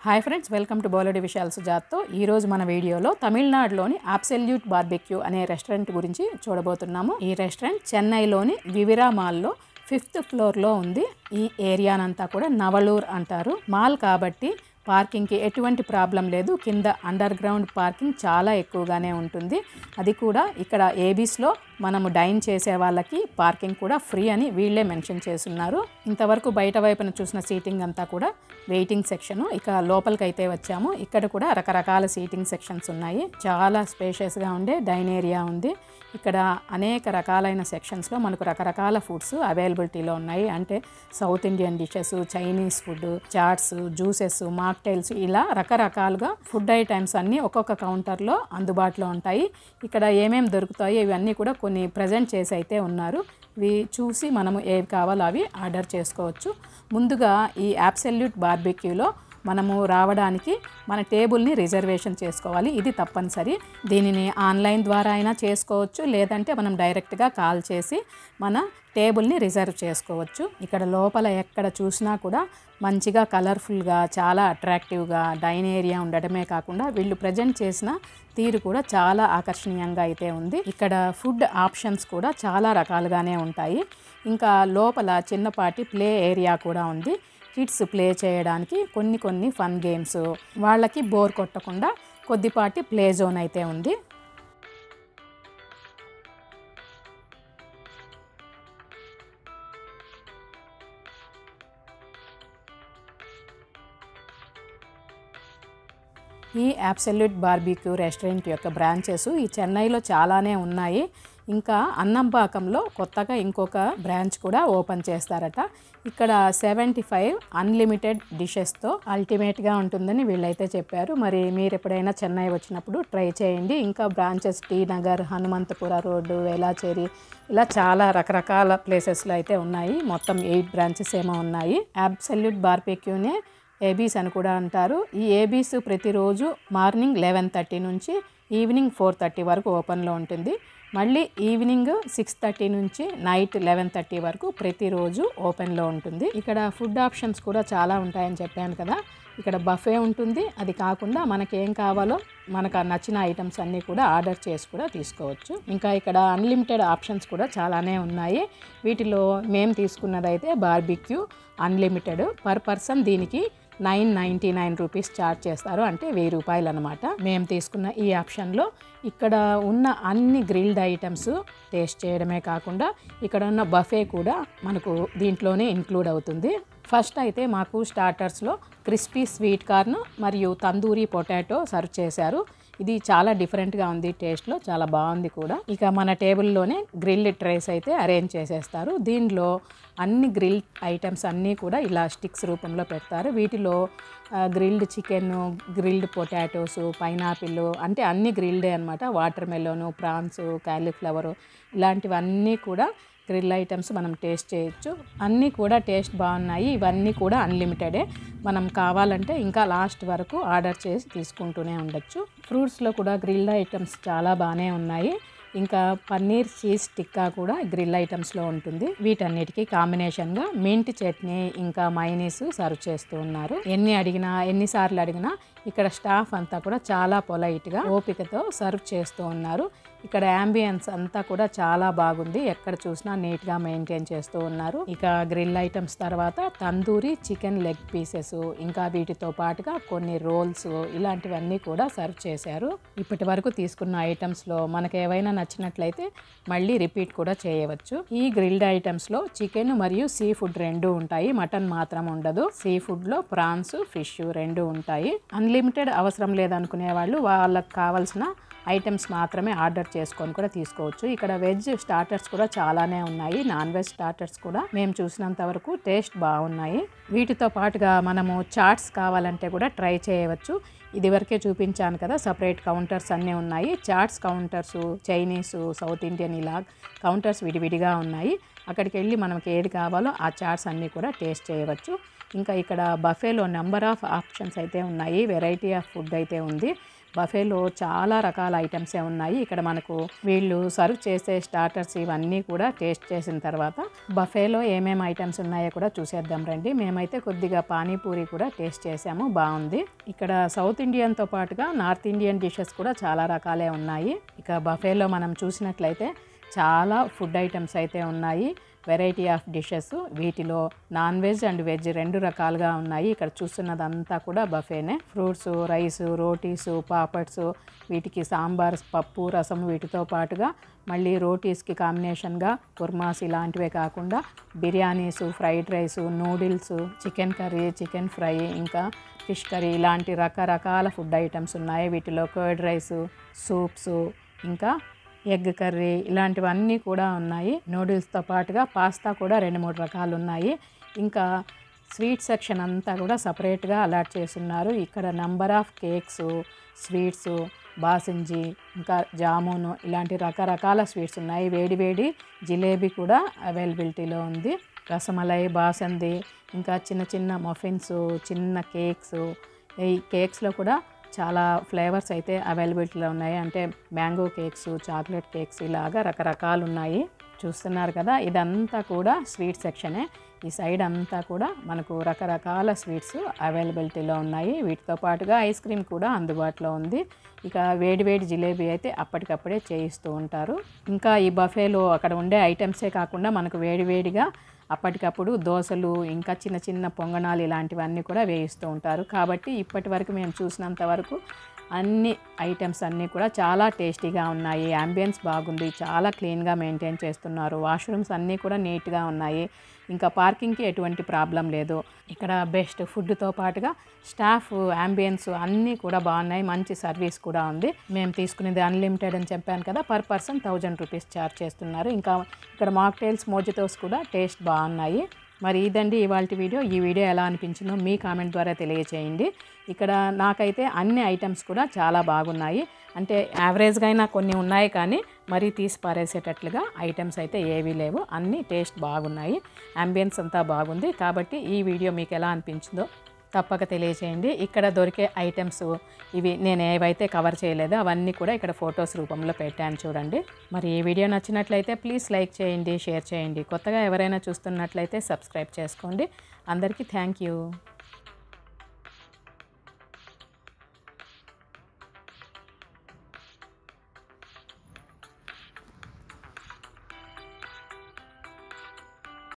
Hi friends, welcome to బోలెడి విషయాల సుజాత్తో. ఈరోజు మన వీడియోలో తమిళనాడులోని అబ్సల్యూట్ బార్బెక్యూ అనే రెస్టారెంట్ గురించి చూడబోతున్నాము. ఈ రెస్టారెంట్ చెన్నైలోని వివిరా మాల్లో 5th ఫ్లోర్లో ఉంది. ఈ ఏరియానంతా కూడా నవలూర్ అంటారు. మాల్ కాబట్టి పార్కింగ్కి ఎటువంటి ప్రాబ్లం లేదు. కింద అండర్ గ్రౌండ్ పార్కింగ్ చాలా ఎక్కువగానే ఉంటుంది. అది కూడా ఇక్కడ ఏబీస్లో మనము డైన్ చేసే వాళ్ళకి పార్కింగ్ కూడా ఫ్రీ అని వీళ్ళే మెన్షన్ చేస్తున్నారు. ఇంతవరకు బయట వైపున చూసిన సీటింగ్ అంతా కూడా వెయిటింగ్ సెక్షన్. ఇక లోపలికి అయితే వచ్చాము. ఇక్కడ కూడా రకరకాల సీటింగ్ సెక్షన్స్ ఉన్నాయి. చాలా స్పేషియస్గా ఉండే డైన్ ఏరియా ఉంది. ఇక్కడ అనేక రకాలైన సెక్షన్స్లో మనకు రకరకాల ఫుడ్స్ అవైలబిలిటీలో ఉన్నాయి. అంటే south Indian dishes, Chinese food, chats, juices, mocktails, ఇలా రకరకాలుగా ఫుడ్ ఐటమ్స్ అన్నీ ఒక్కొక్క కౌంటర్లో అందుబాటులో ఉంటాయి. ఇక్కడ ఏమేమి దొరుకుతాయో ఇవన్నీ కూడా కొన్ని ప్రజెంట్ చేసి అయితే ఉన్నారు. ఇవి చూసి మనము ఏవి కావాలో అవి ఆర్డర్ చేసుకోవచ్చు. ముందుగా ఈ అబ్సల్యూట్ బార్బెక్యూలో మనము రావడానికి మన టేబుల్ని రిజర్వేషన్ చేసుకోవాలి. ఇది తప్పనిసరి. దీనిని ఆన్లైన్ ద్వారా అయినా చేసుకోవచ్చు, లేదంటే మనం డైరెక్ట్గా కాల్ చేసి మన టేబుల్ని రిజర్వ్ చేసుకోవచ్చు. ఇక్కడ లోపల ఎక్కడ చూసినా కూడా మంచిగా కలర్ఫుల్గా, చాలా అట్రాక్టివ్గా డైన్ ఏరియా ఉండటమే కాకుండా వీళ్ళు ప్రజెంట్ చేసిన తీరు కూడా చాలా ఆకర్షణీయంగా అయితే ఉంది. ఇక్కడ ఫుడ్ ఆప్షన్స్ కూడా చాలా రకాలుగానే ఉంటాయి. ఇంకా లోపల చిన్నపాటి ప్లే ఏరియా కూడా ఉంది. కిడ్స్ ప్లే చేయడానికి కొన్ని ఫన్ గేమ్స్, వాళ్ళకి బోర్ కొట్టకుండా కొద్దిపాటి ప్లే జోన్ అయితే ఉంది. ఈ అబ్సల్యూట్ బార్బెక్యూ రెస్టారెంట్ యొక్క బ్రాంచెస్ ఈ చెన్నైలో చాలానే ఉన్నాయి. ఇంకా అన్నంపాకంలో కొత్తగా ఇంకొక బ్రాంచ్ కూడా ఓపెన్ చేస్తారట. ఇక్కడ 75 అన్లిమిటెడ్ డిషెస్తో అల్టిమేట్గా ఉంటుందని వీళ్ళైతే చెప్పారు. మరి మీరు ఎప్పుడైనా చెన్నై వచ్చినప్పుడు ట్రై చేయండి. ఇంకా బ్రాంచెస్ టీ నగర్, హనుమంతపుర రోడ్డు, వేలాచేరి, ఇలా చాలా రకరకాల ప్లేసెస్లో అయితే ఉన్నాయి. మొత్తం 8 బ్రాంచెస్ ఏమో ఉన్నాయి. అబ్సల్యూట్ బార్బెక్యూనే ఏబీస్ అని కూడా అంటారు. ఈ ఏబీస్ ప్రతిరోజు మార్నింగ్ 11:30 నుంచి ఈవినింగ్ 4:30 వరకు ఓపెన్లో ఉంటుంది. మళ్ళీ ఈవినింగ్ 6:30 నుంచి నైట్ 11:30 వరకు ప్రతిరోజు ఓపెన్లో ఉంటుంది. ఇక్కడ ఫుడ్ ఆప్షన్స్ కూడా చాలా ఉంటాయని చెప్పాను కదా. ఇక్కడ బఫే ఉంటుంది. అది కాకుండా మనకేం కావాలో మనకు నచ్చిన ఐటమ్స్ అన్నీ కూడా ఆర్డర్ చేసి కూడా తీసుకోవచ్చు. ఇంకా ఇక్కడ అన్లిమిటెడ్ ఆప్షన్స్ కూడా చాలానే ఉన్నాయి. వీటిలో మేము తీసుకున్నదైతే బార్బెక్యూ అన్లిమిటెడ్. పర్ పర్సన్ దీనికి 999 రూపీస్ ఛార్జ్ చేస్తారు. అంటే 1000 రూపాయలు అనమాట. మేము తీసుకున్న ఈ ఆప్షన్లో ఇక్కడ ఉన్న అన్ని గ్రిల్డ్ ఐటమ్స్ టేస్ట్ చేయడమే కాకుండా ఇక్కడ ఉన్న బఫే కూడా మనకు దీంట్లోనే ఇంక్లూడ్ అవుతుంది. ఫస్ట్ అయితే మాకు స్టార్టర్స్లో క్రిస్పీ స్వీట్ కార్న్ మరియు తందూరి పొటాటో సర్వ్ చేశారు. ఇది చాలా డిఫరెంట్గా ఉంది. టేస్ట్లో చాలా బాగుంది కూడా. ఇక మన టేబుల్లోనే గ్రిల్డ్ ట్రేస్ అయితే అరేంజ్ చేసేస్తారు. దీనిలో అన్ని గ్రిల్డ్ ఐటమ్స్ అన్నీ కూడా ఇలా స్టిక్స్ రూపంలో పెడతారు. వీటిలో grilled chicken, grilled potatoes, pineapple, అంటే అన్ని గ్రిల్డే అనమాట. వాటర్ మెలోను, ప్రాన్స్, కాలీఫ్లవరు, ఇలాంటివన్నీ కూడా గ్రిల్ ఐటమ్స్ మనం టేస్ట్ చేయొచ్చు. అన్నీ కూడా టేస్ట్ బాగున్నాయి. ఇవన్నీ కూడా అన్లిమిటెడే. మనం కావాలంటే ఇంకా లాస్ట్ వరకు ఆర్డర్ చేసి తీసుకుంటూనే ఉండొచ్చు. ఫ్రూట్స్లో కూడా గ్రిల్ ఐటమ్స్ చాలా బాగానే ఉన్నాయి. ఇంకా పన్నీర్ చీజ్ టిక్కా కూడా గ్రిల్ ఐటమ్స్లో ఉంటుంది. వీటన్నిటికీ కాంబినేషన్గా మింట్ చట్నీ ఇంకా మైనీస్ సర్వ్ చేస్తూ ఉన్నారు. ఎన్నిసార్లు అడిగినా ఇక్కడ స్టాఫ్ అంతా కూడా చాలా పొలైట్గా ఓపికతో సర్వ్ చేస్తూ ఉన్నారు. ఇక్కడ యాంబియన్స్ అంతా కూడా చాలా బాగుంది. ఎక్కడ చూసినా నీట్గా మెయింటైన్ చేస్తూ ఉన్నారు. ఇక గ్రిల్ ఐటమ్స్ తర్వాత తందూరి చికెన్ లెగ్ పీసెస్, ఇంకా వీటితో పాటుగా కొన్ని రోల్స్, ఇలాంటివన్నీ కూడా సర్వ్ చేశారు. ఇప్పటి వరకు తీసుకున్న ఐటమ్స్లో మనకు ఏవైనా నచ్చినట్లయితే మళ్ళీ రిపీట్ కూడా చేయవచ్చు. ఈ గ్రిల్డ్ ఐటమ్స్లో చికెన్ మరియు సీ ఫుడ్ రెండు ఉంటాయి. మటన్ మాత్రం ఉండదు. సీ ఫుడ్లో ప్రాన్స్, ఫిష్ రెండు ఉంటాయి. అన్లిమిటెడ్ అవసరం లేదనుకునే వాళ్ళు వాళ్ళకి కావాల్సిన ఐటమ్స్ మాత్రమే ఆర్డర్ చేసుకొని కూడా తీసుకోవచ్చు. ఇక్కడ వెజ్ స్టార్టర్స్ కూడా చాలానే ఉన్నాయి. నాన్ వెజ్ స్టార్టర్స్ కూడా మేము చూసినంత వరకు టేస్ట్ బాగున్నాయి. వీటితో పాటుగా మనము చాట్స్ కావాలంటే కూడా ట్రై చేయవచ్చు. ఇదివరకే చూపించాను కదా, సపరేట్ కౌంటర్స్ అన్నీ ఉన్నాయి. Chats counters, Chinese, south Indian, ఇలా కౌంటర్స్ విడివిడిగా ఉన్నాయి. అక్కడికి వెళ్ళి మనకి ఏది కావాలో ఆ చాట్స్ అన్నీ కూడా టేస్ట్ చేయవచ్చు. ఇంకా ఇక్కడ బఫేలో నెంబర్ ఆఫ్ ఆప్షన్స్ అయితే ఉన్నాయి, వెరైటీ ఆఫ్ ఫుడ్ అయితే ఉంది. బఫేలో చాలా రకాల ఐటమ్సే ఉన్నాయి. ఇక్కడ మనకు వీళ్ళు సర్వ్ చేసే స్టార్టర్స్ ఇవన్నీ కూడా టేస్ట్ చేసిన తర్వాత బఫేలో ఏమేమి ఐటమ్స్ ఉన్నాయో కూడా చూసేద్దాం రండి. మేమైతే కొద్దిగా పానీపూరి కూడా టేస్ట్ చేసాము, బాగుంది. ఇక్కడ సౌత్ ఇండియన్తో పాటుగా నార్త్ ఇండియన్ డిషెస్ కూడా చాలా రకాలే ఉన్నాయి. ఇక బఫేలో మనం చూసినట్లయితే చాలా ఫుడ్ ఐటమ్స్ అయితే ఉన్నాయి, వెరైటీ ఆఫ్ డిషెస్. వీటిలో నాన్ వెజ్ అండ్ వెజ్ 2 రకాలుగా ఉన్నాయి. ఇక్కడ చూస్తున్నదంతా కూడా బఫేనే. ఫ్రూట్స్, రైస్, రోటీసు, పాపడ్స్, వీటికి సాంబార్, పప్పు, రసం, వీటితో పాటుగా మళ్ళీ రోటీస్కి కాంబినేషన్గా కుర్మాస్ ఇలాంటివే కాకుండా biryanis, fried rice, noodles, chicken curry, chicken fry, ఇంకా ఫిష్ కర్రీ ఇలాంటి రకరకాల ఫుడ్ ఐటమ్స్ ఉన్నాయి. వీటిలో కర్డ్ రైసు, సూప్స్, ఇంకా ఎగ్ కర్రీ ఇలాంటివన్నీ కూడా ఉన్నాయి. నూడిల్స్తో పాటుగా పాస్తా కూడా 2-3 రకాలు ఉన్నాయి. ఇంకా స్వీట్ సెక్షన్ అంతా కూడా సపరేట్గా అలాట్ చేస్తున్నారు. ఇక్కడ నెంబర్ ఆఫ్ కేక్స్, స్వీట్స్, బాసింజీ, ఇంకా జామును ఇలాంటి రకరకాల స్వీట్స్ ఉన్నాయి. వేడి వేడి జిలేబీ కూడా అవైలబిలిటీలో ఉంది. రసమలై, బాసంది, ఇంకా చిన్న చిన్న మఫిన్స్, చిన్న కేక్స్. ఈ కేక్స్లో కూడా చాలా ఫ్లేవర్స్ అయితే అవైలబిలిటీలో ఉన్నాయి. అంటే మ్యాంగో కేక్స్, చాక్లెట్ కేక్స్ ఇలాగా రకరకాలు ఉన్నాయి. చూస్తున్నారు కదా, ఇదంతా కూడా స్వీట్ సెక్షనే. ఈ సైడ్ అంతా కూడా మనకు రకరకాల స్వీట్స్ అవైలబిలిటీలో ఉన్నాయి. వీటితో పాటుగా ఐస్ క్రీమ్ కూడా అందుబాటులో ఉంది. ఇక వేడి వేడి జిలేబీ అయితే అప్పటికప్పుడే చేయిస్తూ ఉంటారు. ఇంకా ఈ బఫేలో అక్కడ ఉండే ఐటమ్సే కాకుండా మనకు వేడివేడిగా అప్పటికప్పుడు దోశలు, ఇంకా చిన్న చిన్న పొంగనాలు ఇలాంటివన్నీ కూడా వేయిస్తూ ఉంటారు. కాబట్టి ఇప్పటి వరకు మేము చూసినంత వరకు అన్ని ఐటమ్స్ అన్నీ కూడా చాలా టేస్టీగా ఉన్నాయి. యాంబియన్స్ బాగుంది, చాలా క్లీన్గా మెయింటైన్ చేస్తున్నారు. వాష్రూమ్స్ అన్నీ కూడా నీట్గా ఉన్నాయి. ఇంకా పార్కింగ్కి ఎటువంటి ప్రాబ్లం లేదు. ఇక్కడ బెస్ట్ ఫుడ్తో పాటుగా స్టాఫ్, యాంబియన్స్ అన్నీ కూడా బాగున్నాయి. మంచి సర్వీస్ కూడా ఉంది. మేము తీసుకునేది అన్లిమిటెడ్ అని చెప్పాను కదా, పర్ పర్సన్ 1000 రూపీస్ ఛార్జ్ చేస్తున్నారు. ఇంకా ఇక్కడ మాక్టైల్స్, మోజిటోస్ కూడా టేస్ట్ బాగున్నాయి. మరి ఇదండి ఇవాల్టి వీడియో. ఈ వీడియో ఎలా అనిపించిందో మీ కామెంట్ ద్వారా తెలియచేయండి. ఇక్కడ నాకైతే అన్ని ఐటమ్స్ కూడా చాలా బాగున్నాయి. అంటే యావరేజ్గా అయినా కొన్ని ఉన్నాయి, కానీ మరీ తీసి పారేసేటట్లుగా ఐటమ్స్ అయితే ఏవీ లేవు. అన్నీ టేస్ట్ బాగున్నాయి, యాంబియన్స్ అంతా బాగుంది. కాబట్టి ఈ వీడియో మీకు ఎలా అనిపించిందో తప్పక తెలియచేయండి. ఇక్కడ దొరికే ఐటమ్స్ ఇవి నేను ఏవైతే కవర్ చేయలేదో అవన్నీ కూడా ఇక్కడ ఫొటోస్ రూపంలో పెట్టాను చూడండి. మరి ఈ వీడియో నచ్చినట్లయితే ప్లీజ్ లైక్ చేయండి, షేర్ చేయండి. కొత్తగా ఎవరైనా చూస్తున్నట్లయితే సబ్స్క్రైబ్ చేసుకోండి. అందరికీ థ్యాంక్ యూ.